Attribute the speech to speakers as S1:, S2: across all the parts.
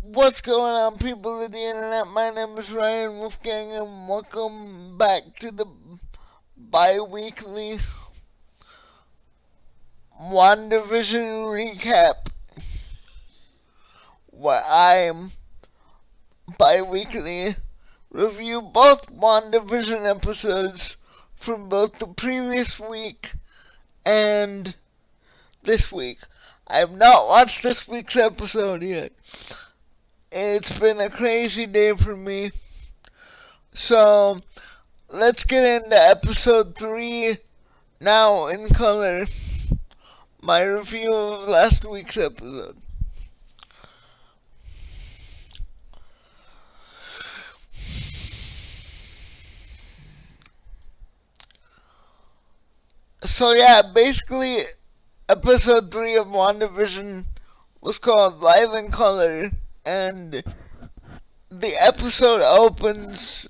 S1: What's going on, people of the internet? My name is Ryan Wolfgang, and welcome back to the bi-weekly Wandavision recap, where I bi-weekly review both Wandavision episodes from both the previous week and this week. I have not watched this week's episode yet. It's been a crazy day for me. So, let's get into episode 3 now in color. My review of last week's episode. So yeah, basically episode 3 of WandaVision was called Live in Color, and the episode opens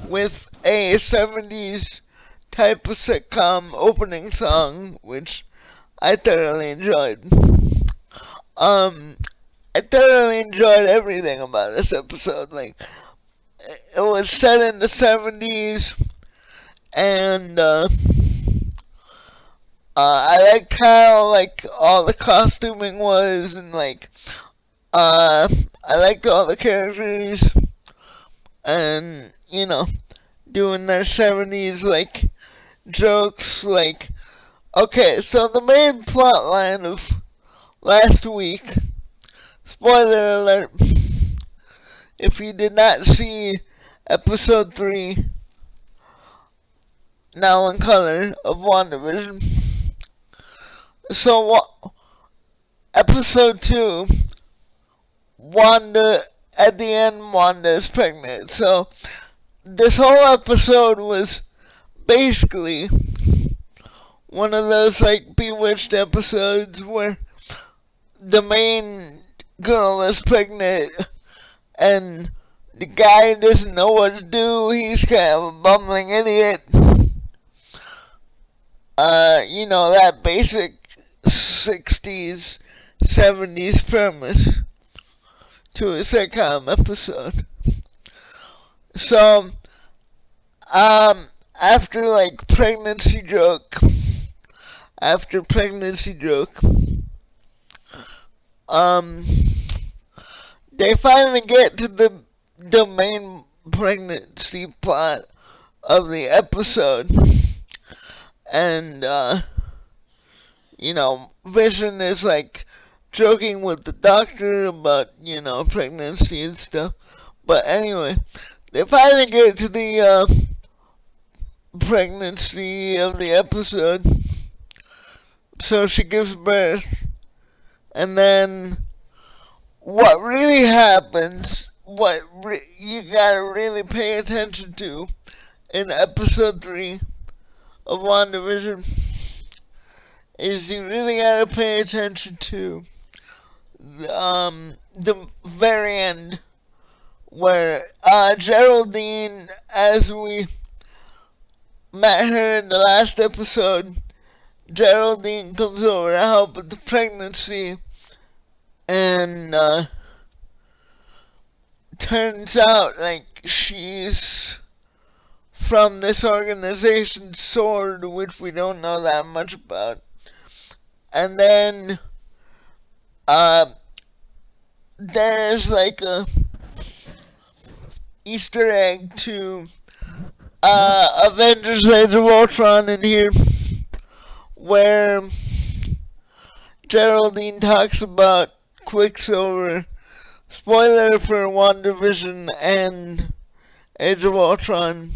S1: with a 70s type of sitcom opening song, which I thoroughly enjoyed. I thoroughly enjoyed everything about this episode. Like, it was set in the 70s, and I liked how all the costuming was, and I liked all the characters, and doing their 70s jokes. Okay, so the main plot line of last week, spoiler alert, if you did not see episode 3 now in color of WandaVision. So episode 2, Wanda, at the end, Wanda is pregnant. So this whole episode was basically one of those Bewitched episodes where the main girl is pregnant and the guy doesn't know what to do. He's kind of a bumbling idiot. That basic 60s, 70s premise to a sitcom episode. So, after pregnancy joke, they finally get to the main pregnancy plot of the episode. And, Vision is joking with the doctor about, pregnancy and stuff. But anyway, they finally get to the pregnancy of the episode. So she gives birth. And then what really happens, you gotta really pay attention to in episode 3 of WandaVision, is you really gotta pay attention to the very end, where Geraldine, as we met her in the last episode, Geraldine comes over to help with the pregnancy, and turns out she's from this organization, SWORD, which we don't know that much about. And then there's a Easter egg to Avengers Age of Ultron in here, where Geraldine talks about Quicksilver. Spoiler for WandaVision and Age of Ultron.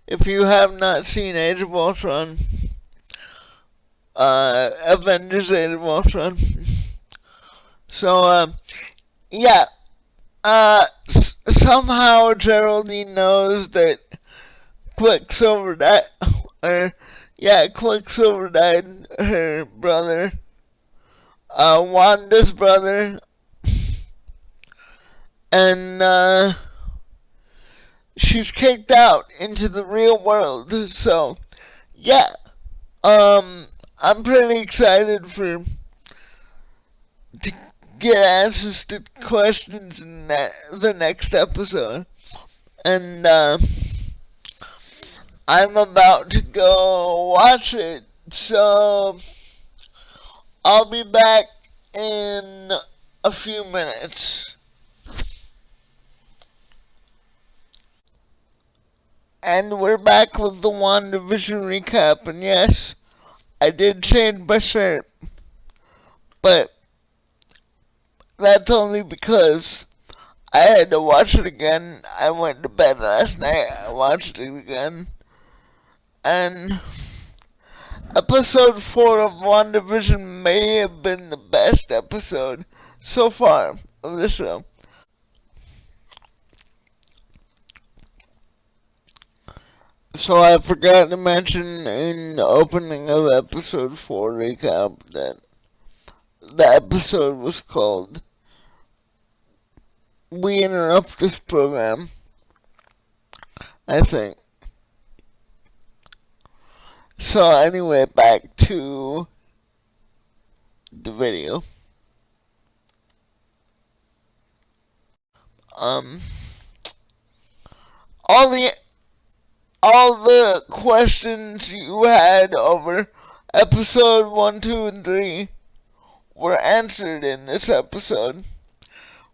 S1: If you have not seen Age of Ultron, Avengers Age of Ultron. So, somehow Geraldine knows that Quicksilver died, Quicksilver died, her brother, Wanda's brother, and, she's kicked out into the real world. So, I'm pretty excited to get answers to questions in the next episode. And I'm about to go watch it, so I'll be back in a few minutes. And we're back with the Wandavision recap, and yes, I did change my shirt, but that's only because I had to watch it again. I went to bed last night, I watched it again, and episode 4 of WandaVision may have been the best episode so far of the show. So I forgot to mention in the opening of episode 4 recap that the episode was called We Interrupt This Program, I think. So anyway, back to the video. All the questions you had over episode 1, 2, and 3 were answered in this episode.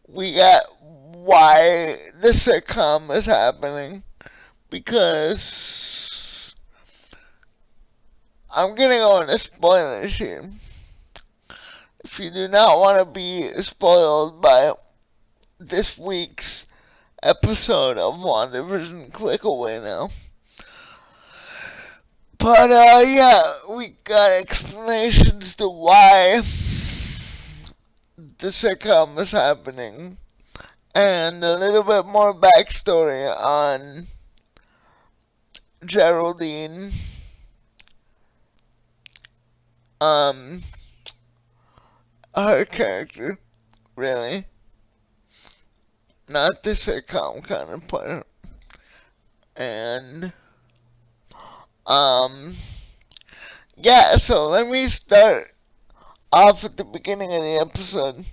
S1: We got why the sitcom is happening, because I'm gonna go into spoilers here. If you do not want to be spoiled by this week's episode of WandaVision, click away now. But yeah, we got explanations to why the sitcom is happening, and a little bit more backstory on Geraldine. Her character, really. Not the sitcom kind of part. And, yeah, so let me start off at the beginning of the episode.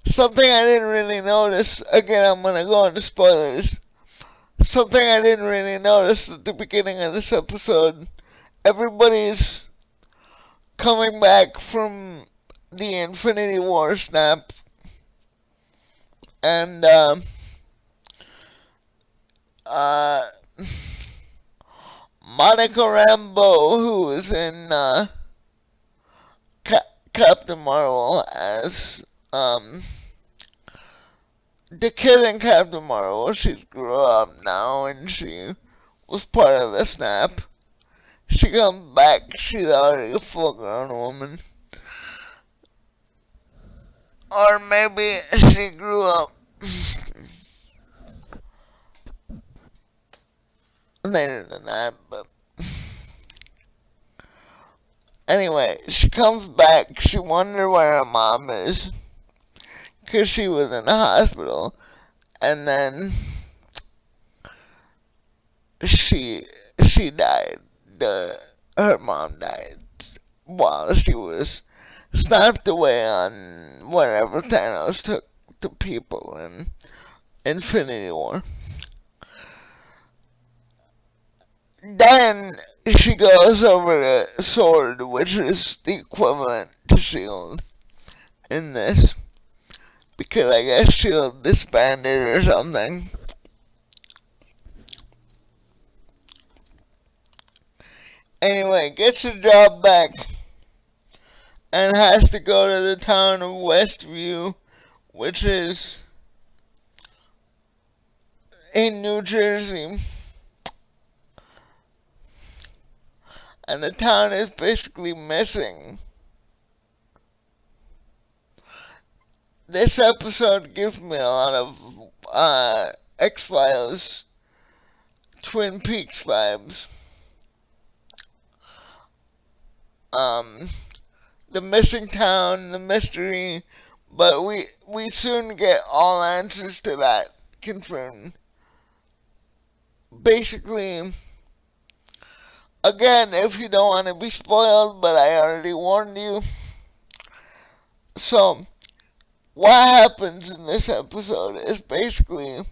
S1: Something I didn't really notice, again, I'm gonna go into spoilers. Something I didn't really notice at the beginning of this episode. Everybody's coming back from the Infinity War snap, and Monica Rambeau, who was in Captain Marvel as the kid in Captain Marvel, she's grew up now and she was part of the snap. She comes back, she's already a full grown woman. Or maybe she grew up later than that, but anyway, she comes back, she wonders where her mom is, cause she was in the hospital, and then she died, her mom died while she was snapped away on whenever Thanos took the people in Infinity War. Then she goes over to Sword, which is the equivalent to S.H.I.E.L.D. in this, because I guess S.H.I.E.L.D. disbanded or something. Anyway, gets her job back and has to go to the town of Westview, which is in New Jersey. And the town is basically missing. This episode gives me a lot of X-Files, Twin Peaks vibes. The missing town, the mystery, but we soon get all answers to that confirmed. Basically, again, if you don't want to be spoiled, but I already warned you. So, what happens in this episode is basically,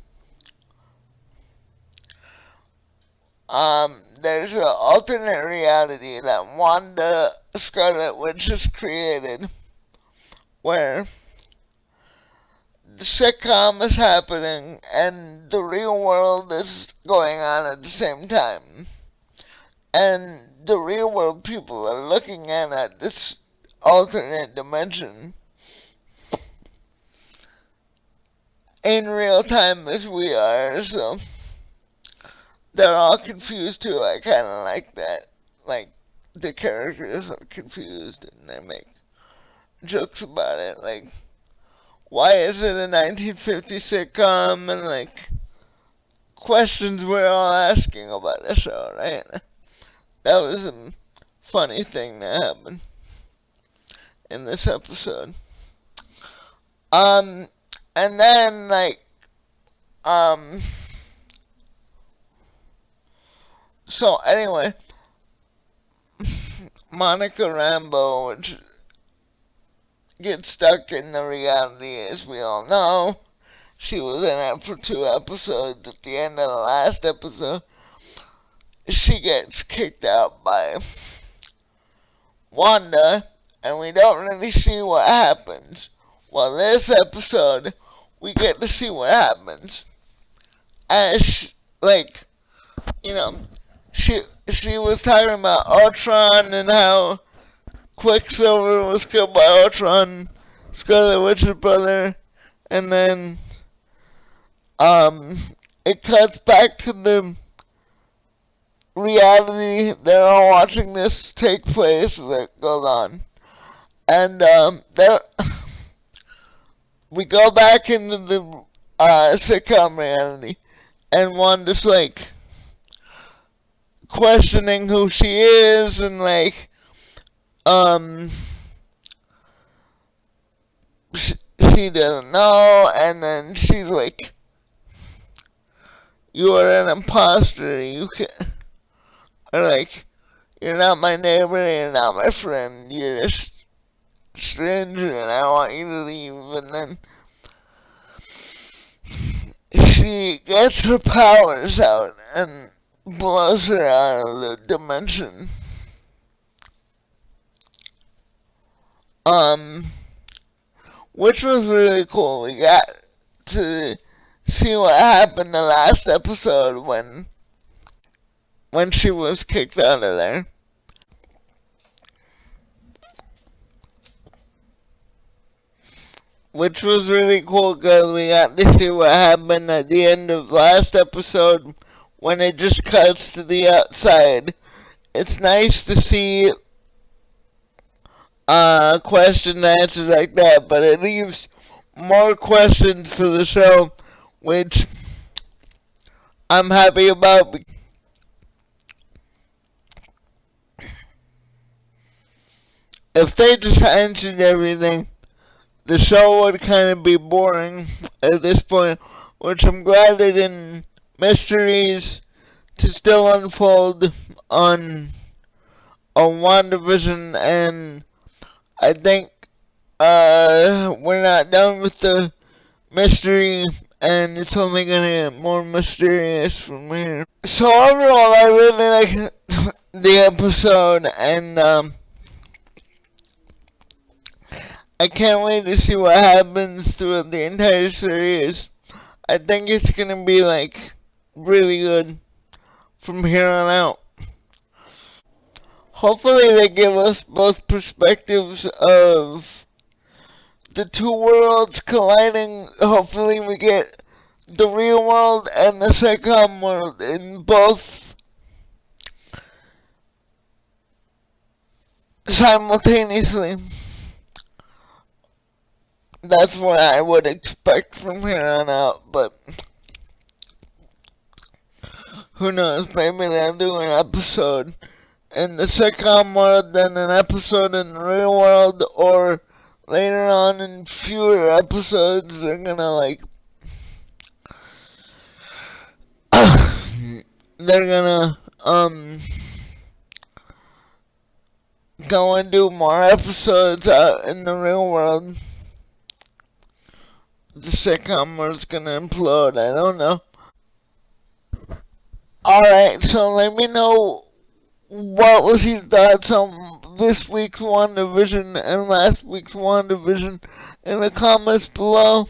S1: there's an alternate reality that Wanda Scarlet Witch has created where the sitcom is happening and the real world is going on at the same time. And the real world people are looking in at this alternate dimension in real time as we are, so they're all confused too. I kinda like that. Like, the characters are confused and they make jokes about it, like, why is it a 1950s sitcom, and like, questions we're all asking about the show, right? That was a funny thing that happened in this episode. Um, and then, like, um, so anyway, Monica Rambeau, which gets stuck in the reality, as we all know. She was in it for 2 episodes. At the end of the last episode, she gets kicked out by Wanda, and we don't really see what happens. Well, this episode, we get to see what happens. As, like, you know, she was talking about Ultron and how Quicksilver was killed by Ultron, Scarlet Witch's brother, and then, it cuts back to the reality. They're all watching this take place that goes on. And, there, we go back into the, sitcom reality, and Wanda's, like, questioning who she is, and, like, she doesn't know, and then she's like, you are an imposter, you can't, or like, you're not my neighbor, you're not my friend, you're a stranger, and I want you to leave, and then she gets her powers out, and blows her out of the dimension. Which was really cool. We got to see what happened the last episode when she was kicked out of there. Which was really cool because we got to see what happened at the end of last episode when it just cuts to the outside. It's nice to see question and answers like that, but it leaves more questions for the show, which I'm happy about. If they just answered everything, the show would kind of be boring at this point, which I'm glad they didn't. Mysteries to still unfold on Wandavision, and I think we're not done with the mystery, and it's only gonna get more mysterious from here. So overall, I really like the episode, and I can't wait to see what happens throughout the entire series. I think it's gonna be like really good from here on out. Hopefully they give us both perspectives of the 2 worlds colliding. Hopefully we get the real world and the sitcom world in both simultaneously. That's what I would expect from here on out, but who knows, maybe they'll do an episode in the sitcom world, then an episode in the real world, or later on in fewer episodes, they're gonna like, they're gonna, go and do more episodes out in the real world. the sitcom or it's gonna implode. I don't know. Alright, so let me know what was your thoughts on this week's WandaVision and last week's WandaVision in the comments below.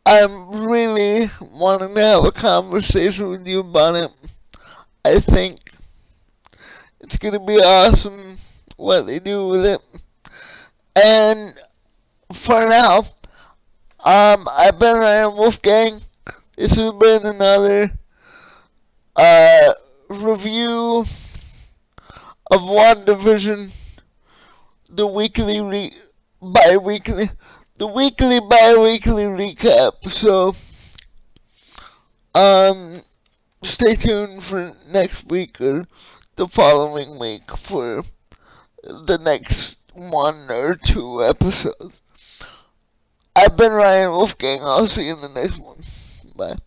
S1: I'm really wanting to have a conversation with you about it. I think it's gonna be awesome what they do with it. And for now, I've been Ryan Wolfgang. This has been another review of WandaVision, the bi-weekly recap. So, stay tuned for next week or the following week for the next 1 or 2 episodes. I've been Ryan Wolfgang. I'll see you in the next one. Bye.